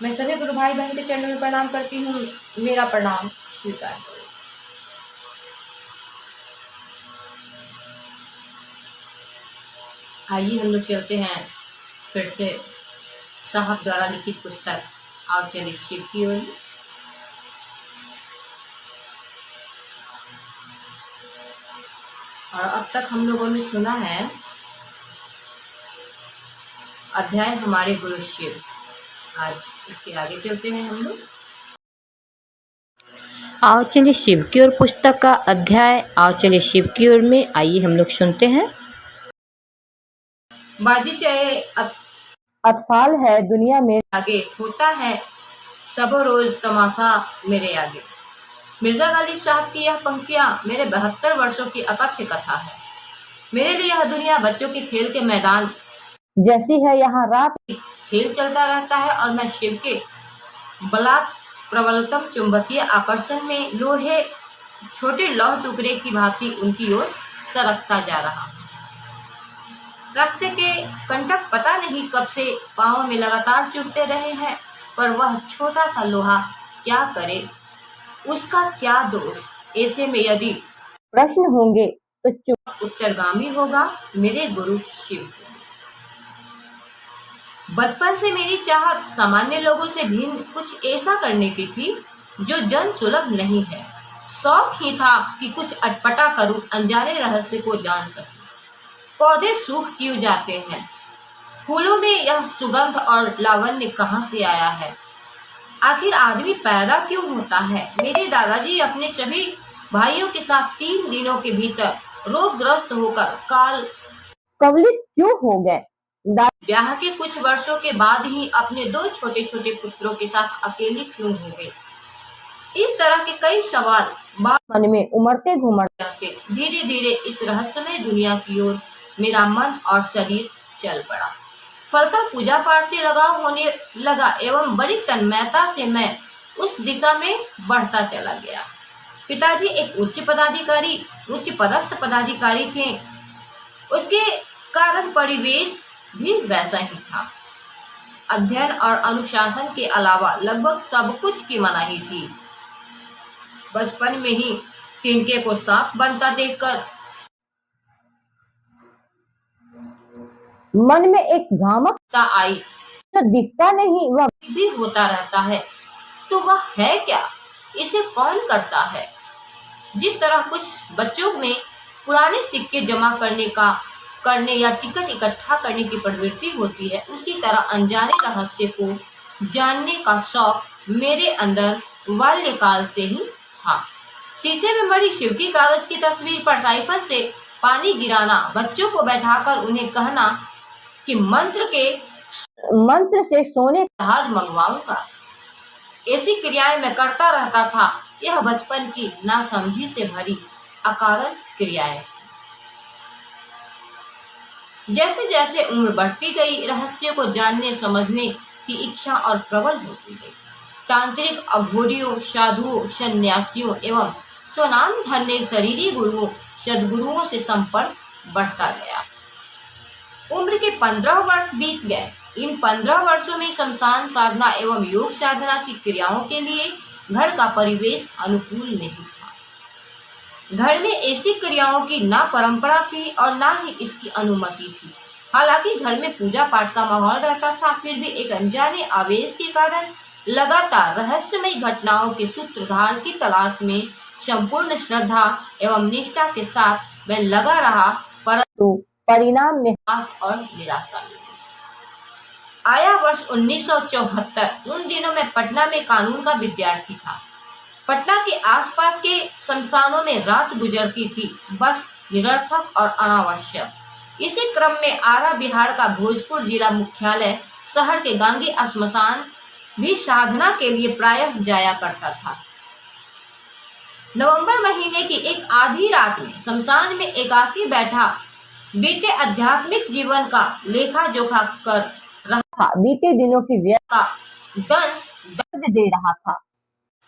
मैं सभी गुरु भाई बहन के चरणों में प्रणाम करती हूँ। मेरा प्रणाम स्वीकार करें। आइए हम लोग चलते हैं फिर से साहब द्वारा लिखित पुस्तक आओ चले शिव की ओर। और अब तक हम लोगों ने सुना है अध्याय हमारे गुरु शिव। आज इसके आगे चलते हैं हम लोग। आओ चलिए शिव की ओर पुस्तक का अध्याय आओ चलिए शिव की ओर में आइए हम लोग सुनते हैं। बाजी चाहे अतफाल है दुनिया में आगे, होता है सब रोज तमाशा मेरे आगे। मिर्जा गालिब साहब की यह पंक्तियां मेरे 72 वर्षों की अकथ्य कथा है। मेरे लिए यह दुनिया बच्चों के खेल के मैदान जैसी है। यहाँ रात खेल चलता रहता है और मैं शिव के बलात् प्रबलतम चुंबकीय आकर्षण में लोहे छोटे लौह टुकड़े की भांति उनकी ओर सरकता जा रहा हूँ। रास्ते के कंटक पता नहीं कब से पांव में लगातार चुभते रहे हैं, पर वह छोटा सा लोहा क्या करे, उसका क्या दोष। ऐसे में यदि प्रश्न होंगे तो चुप उत्तरगामी होगा मेरे गुरु शिव। बचपन से मेरी चाहत सामान्य लोगों से भिन्न कुछ ऐसा करने की थी जो जन सुलभ नहीं है। शौक ही था कि कुछ अटपटा करूं, अनजाने रहस्य को जान सकूं। पौधे सूख क्यों जाते हैं, फूलों में यह सुगंध और लावण्य कहाँ से आया है, आखिर आदमी पैदा क्यों होता है। मेरे दादाजी अपने सभी भाइयों के साथ 3 दिनों के भीतर रोगग्रस्त होकर काल कवलित क्यों हो गए। ब्याह के कुछ वर्षों के बाद ही अपने 2 छोटे छोटे पुत्रों के साथ अकेले क्यों हो गए। इस तरह के कई सवाल मन में उमड़ते घुमड़ते धीरे धीरे इस रहस्यमय दुनिया की ओर मेरा मन और शरीर चल पड़ा। फलतः पूजा पाठ से लगाव होने लगा एवं बड़ी तन्मयता से मैं उस दिशा में बढ़ता चला गया। पिताजी एक उच्च पदस्थ पदाधिकारी थे। उसके कारण परिवेश भी वैसा ही था। अध्ययन और अनुशासन के अलावा लगभग सब कुछ की मनाही थी। बचपन में ही तिनके को सांप बनता देखकर मन में एक भ्रामकता आई, जो दिखता नहीं वह भी होता रहता है, तो वह है क्या, इसे कौन करता है। जिस तरह कुछ बच्चों में पुराने सिक्के जमा करने या टिकट इकट्ठा करने की प्रवृत्ति होती है, उसी तरह अनजाने रहस्य को जानने का शौक मेरे अंदर बाल्यकाल से ही था। शीशे में मढ़ी शिव की कागज की तस्वीर पर साइफन से पानी गिराना, बच्चों को बैठाकर उन्हें कहना कि मंत्र से सोने का जहाज मंगवाऊंगा, ऐसी क्रियाएं मैं करता रहता था। यह बचपन की नासमझी से भरी अकारण क्रियाएं। जैसे जैसे उम्र बढ़ती गई, रहस्य को जानने समझने की इच्छा और प्रबल होती गई। तांत्रिक, अघोरियों, साधुओं, सन्यासियों एवं स्वनाम धन्य शरीरी गुरुओं, सदगुरुओं से संपर्क बढ़ता गया। उम्र के 15 वर्ष बीत गए। इन 15 वर्षों में शमशान साधना एवं योग साधना की क्रियाओं के लिए घर का परिवेश अनुकूल नहीं था। घर में ऐसी क्रियाओं की ना परंपरा थी और ना ही इसकी अनुमति थी। हालांकि घर में पूजा पाठ का माहौल रहता था, फिर भी एक अनजाने आवेश के कारण लगातार रहस्यमय घटनाओं के सूत्रधार की तलाश में संपूर्ण श्रद्धा एवं निष्ठा के साथ मैं लगा रहा, परंतु परिणाम में हास और निराशा मिली। आया वर्ष 1974। उन दिनों में पटना में कानून का विद्यार्थी था। पटना के आसपास के शमशानों में रात गुजरती थी, बस निरर्थक और अनावश्यक। इसी क्रम में आरा बिहार का भोजपुर जिला मुख्यालय शहर के गांगी श्मशान भी साधना के लिए प्रायः जाया करता था। नवंबर महीने की एक आधी रात में शमशान में एकाकी बैठा बीते आध्यात्मिक जीवन का लेखा जोखा कर रहा था। बीते दिनों की व्यथा का दंश दर्द दे रहा था।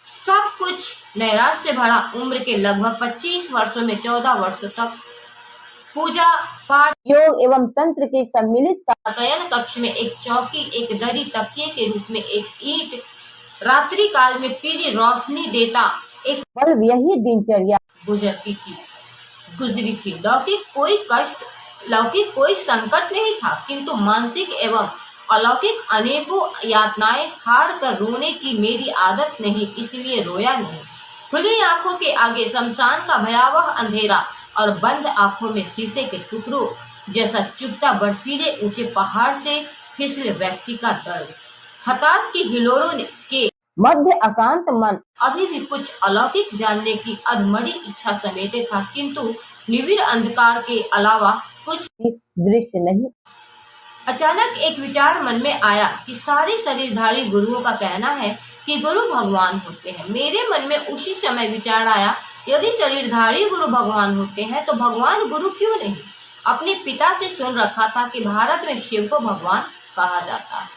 सब कुछ नैराश्य से भरा। उम्र के लगभग 25 वर्षों में 14 वर्षों तक पूजा पाठ, योग एवं तंत्र के सम्मिलित शयन कक्ष में एक चौकी, एक दरी, तकिए के रूप में एक ईंट, रात्रि काल में पीली रोशनी देता एक बल्ब, यही दिनचर्या गुजरी थी। लौकिक कोई संकट नहीं था, किंतु मानसिक एवं अलौकिक अनेकों यातनाएं हार कर रोने की मेरी आदत नहीं, इसलिए रोया नहीं। खुली आंखों के आगे शमशान का भयावह अंधेरा और बंद आंखों में शीशे के टुकड़ों जैसा चुभता बर्फीले ऊंचे पहाड़ से फिसले व्यक्ति का दर्द, हताश की हिलोरों के मध्य अशांत मन अभी भी कुछ अलौकिक जानने की अधमरी इच्छा समेटे था, किंतु निविड़ अंधकार के अलावा कुछ दृश्य नहीं। अचानक एक विचार मन में आया कि सारे शरीरधारी गुरुओं का कहना है कि गुरु भगवान होते हैं। मेरे मन में उसी समय विचार आया, यदि शरीरधारी गुरु भगवान होते हैं तो भगवान गुरु क्यों नहीं? अपने पिता से सुन रखा था कि भारत में शिव को भगवान कहा जाता है।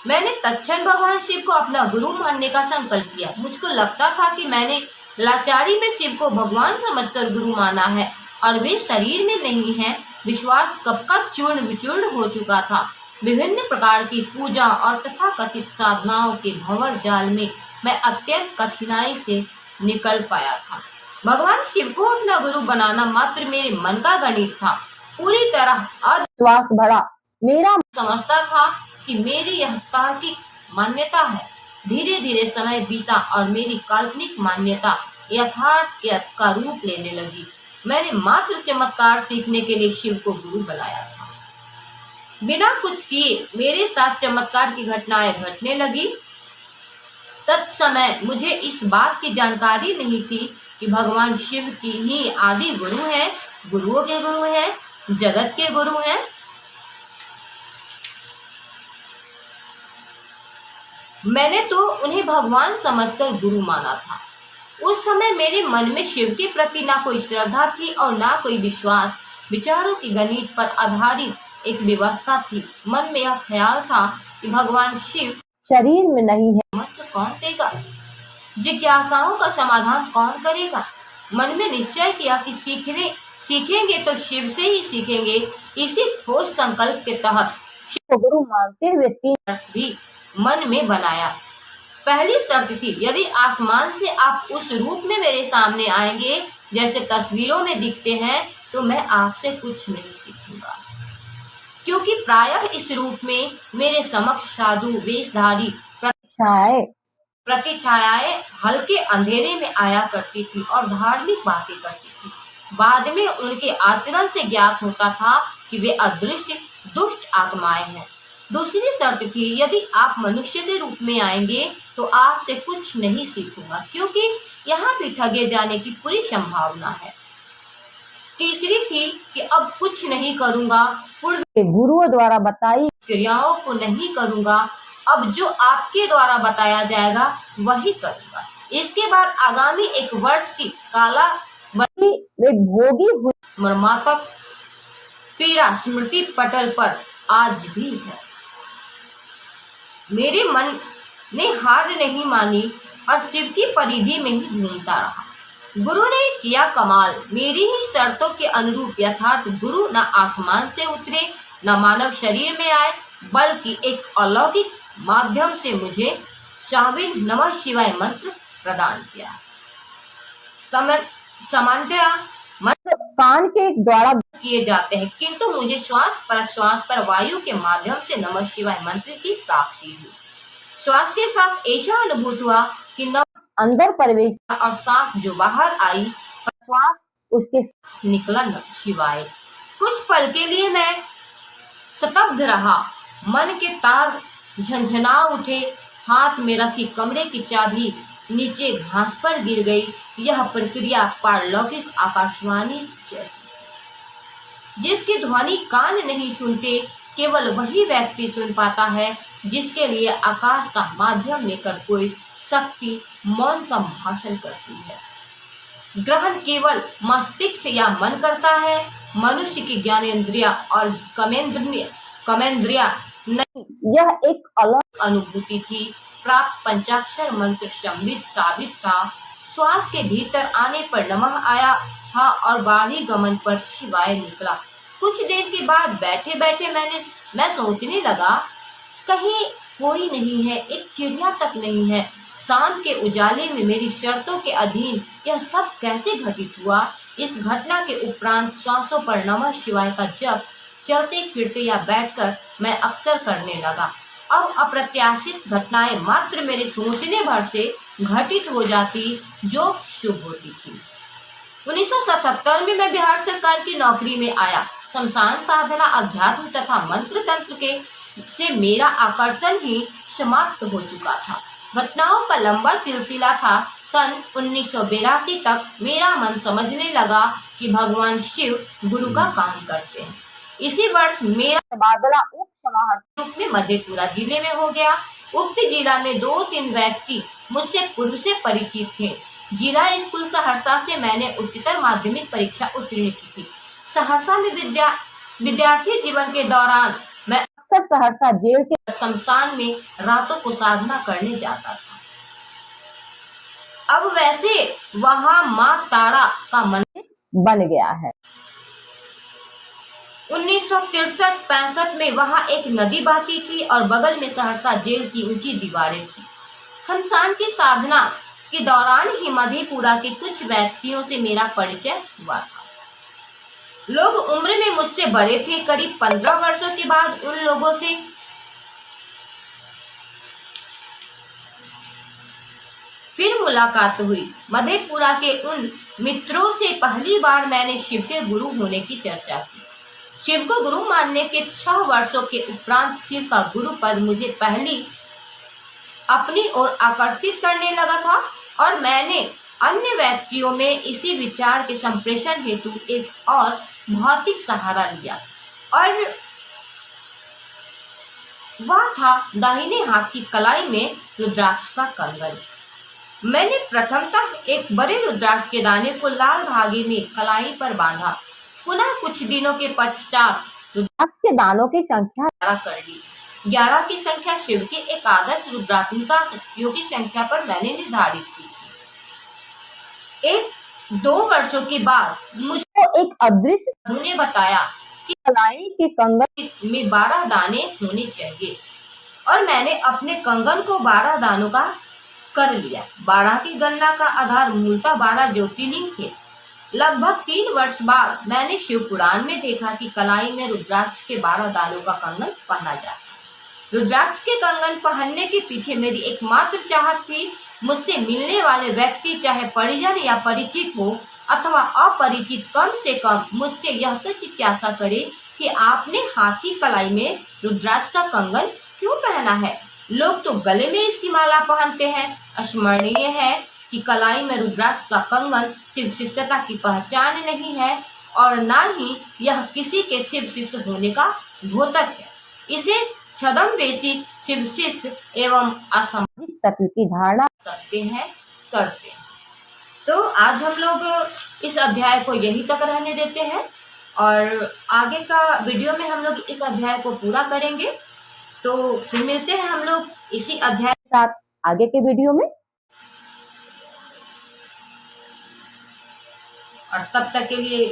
मैंने तत्क्षण भगवान शिव को अपना गुरु मानने का संकल्प किया। मुझको लगता था कि मैंने लाचारी में शिव को भगवान समझकर गुरु माना है और वे शरीर में नहीं है। विश्वास कब का चूर्ण विचूर्ण हो चुका था। विभिन्न प्रकार की पूजा और तथाकथित साधनाओं के भंवर जाल में मैं अत्यंत कठिनाई से निकल पाया था। भगवान शिव को अपना गुरु बनाना मात्र मेरे मन का गणित था। पूरी तरह अविश्वास भरा मेरा समझता था कि मेरी यह तार्किक मान्यता है। धीरे धीरे समय बीता और मेरी काल्पनिक मान्यता यथार्थ का रूप लेने लगी। मैंने मात्र चमत्कार सीखने के लिए शिव को गुरु बनाया था। बिना कुछ किए मेरे साथ चमत्कार की घटनाएं घटने लगी। तत्समय मुझे इस बात की जानकारी नहीं थी कि भगवान शिव की ही आदि गुरु है, गुरुओं के गुरु है, जगत के गुरु हैं। मैंने तो उन्हें भगवान समझकर गुरु माना था। उस समय मेरे मन में शिव के प्रति ना कोई श्रद्धा थी और ना कोई विश्वास। विचारों की गणित पर आधारित एक व्यवस्था थी। मन में यह ख्याल था कि भगवान शिव शरीर में नहीं है, मंत्र कौन देगा, जिज्ञासाओं का समाधान कौन करेगा। मन में निश्चय किया कि सीखेंगे तो शिव से ही सीखेंगे। इसी ठोस संकल्प के तहत शिव को गुरु मानते हुए तीन भी मन में बनाया। पहली शर्त थी, यदि आसमान से आप उस रूप में मेरे सामने आएंगे जैसे तस्वीरों में दिखते हैं, तो मैं आपसे कुछ नहीं सीखूंगा, क्योंकि प्रायः इस रूप में मेरे समक्ष साधु वेशधारी प्रतिछायाएं हल्के अंधेरे में आया करती थी और धार्मिक बातें करती थी। बाद में उनके आचरण से ज्ञात होता था कि वे अदृश्य दुष्ट आत्माएं हैं। दूसरी शर्त थी, यदि आप मनुष्य के रूप में आएंगे तो आपसे कुछ नहीं सीखूंगा, क्योंकि यहाँ भी ठगे जाने की पूरी संभावना है। तीसरी थी कि अब कुछ नहीं करूंगा, पूर्व के गुरुओं द्वारा बताई क्रियाओं को नहीं करूंगा, अब जो आपके द्वारा बताया जाएगा वही करूंगा। इसके बाद आगामी 1 वर्ष की काला वे भोगी हुई मर्मात्मक पीड़ा स्मृति पटल पर आज भी है। मेरे मन ने हार नहीं मानी और शिव की परिधि में ही घूमता रहा। गुरु ने किया कमाल। मेरी ही शर्तों के अनुरूप यथार्थ गुरु न आसमान से उतरे, न मानव शरीर में आए, बल्कि एक अलौकिक माध्यम से मुझे साविन नमः शिवाय मंत्र प्रदान किया। सामान्यतया मंत्र कान के द्वारा किए जाते हैं, किंतु मुझे श्वास प्रश्वास पर वायु के माध्यम से नमः शिवाय मंत्र की प्राप्ति हुई। श्वास के साथ ऐसा अनुभूत हुआ कि न अंदर प्रवेश और सांस जो बाहर आई, श्वास उसके निकला नमः शिवाय। कुछ पल के लिए मैं स्तब्ध रहा। मन के तार झंझना उठे। हाथ में रखी कमरे की चाबी नीचे घास पर गिर गई। यह प्रक्रिया पारलौकिक आकाशवाणी जैसी, जिसकी ध्वनि कान नहीं सुनते, केवल वही व्यक्ति सुन पाता है जिसके लिए आकाश का माध्यम लेकर कोई शक्ति मौन संभाषण करती है। ग्रहण केवल मस्तिष्क या मन करता है। मनुष्य की ज्ञानेंद्रिया और कमेंद्रिया नहीं। यह एक अलग अनुभूति थी। प्राप्त पंचाक्षर मंत्र साबित था। श्वास के भीतर आने पर नमः आया था और बाढ़ी गमन पर शिवाय निकला। कुछ देर के बाद बैठे बैठे मैं सोचने लगा, कहीं कोई नहीं है, एक चिड़िया तक नहीं है। शाम के उजाले में मेरी शर्तों के अधीन यह सब कैसे घटित हुआ? इस घटना के उपरांत श्वासों पर नमः शिवाय का जप चलते फिरते या बैठकर मैं अक्सर करने लगा। अब अप्रत्याशित घटनाएं मात्र मेरे सोचने भर से घटित हो जाती, जो शुभ होती थी। 1977 में मैं बिहार सरकार की नौकरी में आया। शमशान साधना, अध्यात्म तथा मंत्र तंत्र के से मेरा आकर्षण ही समाप्त हो चुका था। घटनाओं का लंबा सिलसिला था। सन 1982 तक मेरा मन समझने लगा कि भगवान शिव गुरु का काम करते हैं। इसी वर्ष मेरा तबादला उप समाहर्ता रूप में मधेपुरा जिले में हो गया। उक्त जिला में 2-3 व्यक्ति मुझसे पूर्व से परिचित थे। जिला स्कूल सहरसा से मैंने उच्चतर माध्यमिक परीक्षा उत्तीर्ण की थी। सहरसा में विद्यार्थी जीवन के दौरान मैं अक्सर सहरसा जेल के शमशान में रातों को साधना करने जाता था। अब वैसे वहाँ माँ तारा का मंदिर बन गया है। 1963-65 में वहाँ एक नदी बहती थी और बगल में सहरसा जेल की ऊंची दीवारें थी। शमशान की साधना के दौरान ही मधेपुरा के कुछ व्यक्तियों से मेरा परिचय हुआ था। लोग उम्र में मुझसे बड़े थे। करीब 15 वर्षों के बाद उन लोगों से फिर मुलाकात हुई। मधेपुरा के उन मित्रों से पहली बार मैंने शिव के गुरु होने की चर्चा की। शिव को गुरु मानने के 6 वर्षों के उपरांत शिव का गुरु पद मुझे पहली अपनी ओर आकर्षित करने लगा था और मैंने अन्य व्यक्तियों में इसी विचार के संप्रेषण हेतु एक और भौतिक सहारा लिया और वह था दाहिने हाथ की कलाई में रुद्राक्ष का कंगन। मैंने प्रथमतः एक बड़े रुद्राक्ष के दाने को लाल धागे में कलाई पर बांधा। पुनः कुछ दिनों के पश्चात रुद्राक्ष के दानों की संख्या 11 कर ली। 11 की संख्या शिव की एकादश रुद्रात्मिका शक्तियों की संख्या पर मैंने निर्धारित की। 1-2 वर्षों के बाद मुझे को एक अदृश्य साधु ने बताया कि कलाई के कंगन में 12 दाने होने चाहिए और मैंने अपने कंगन को 12 दानों का कर लिया। 12 की गणना का आधार मूलतः 12 ज्योतिर्लिंग थे। लगभग 3 वर्ष बाद मैंने शिव पुराण में देखा कि कलाई में रुद्राक्ष के 12 दानों का कंगन पहना जाता है। रुद्राक्ष के कंगन पहनने के पीछे मेरी एकमात्र चाहत थी, मुझसे मिलने वाले व्यक्ति चाहे परिजन या परिचित हो अथवा अपरिचित, कम से कम मुझसे यह तो जिज्ञासा करे कि आपने हाथ की कलाई में रुद्राक्ष का कंगन क्यों पहना है। लोग तो गले में इसकी माला पहनते हैं। स्मरणीय है कि कलाई में रुद्राक्ष का कंगन शिव शिष्यता की पहचान नहीं है और न ही यह किसी के शिव शिष्य होने का द्योतक है। इसे छद्मवेशी शिव शिष्य एवं असामाजिक तत्व की धारणा करते हैं। तो आज हम लोग इस अध्याय को यहीं तक रहने देते हैं और आगे का वीडियो में हम लोग इस अध्याय को पूरा करेंगे। तो फिर मिलते हैं हम लोग इसी अध्याय के साथ आगे के वीडियो में। और तब तक के लिए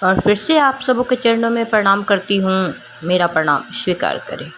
और फिर से आप सबों के चरणों में प्रणाम करती हूँ। मेरा प्रणाम स्वीकार करें।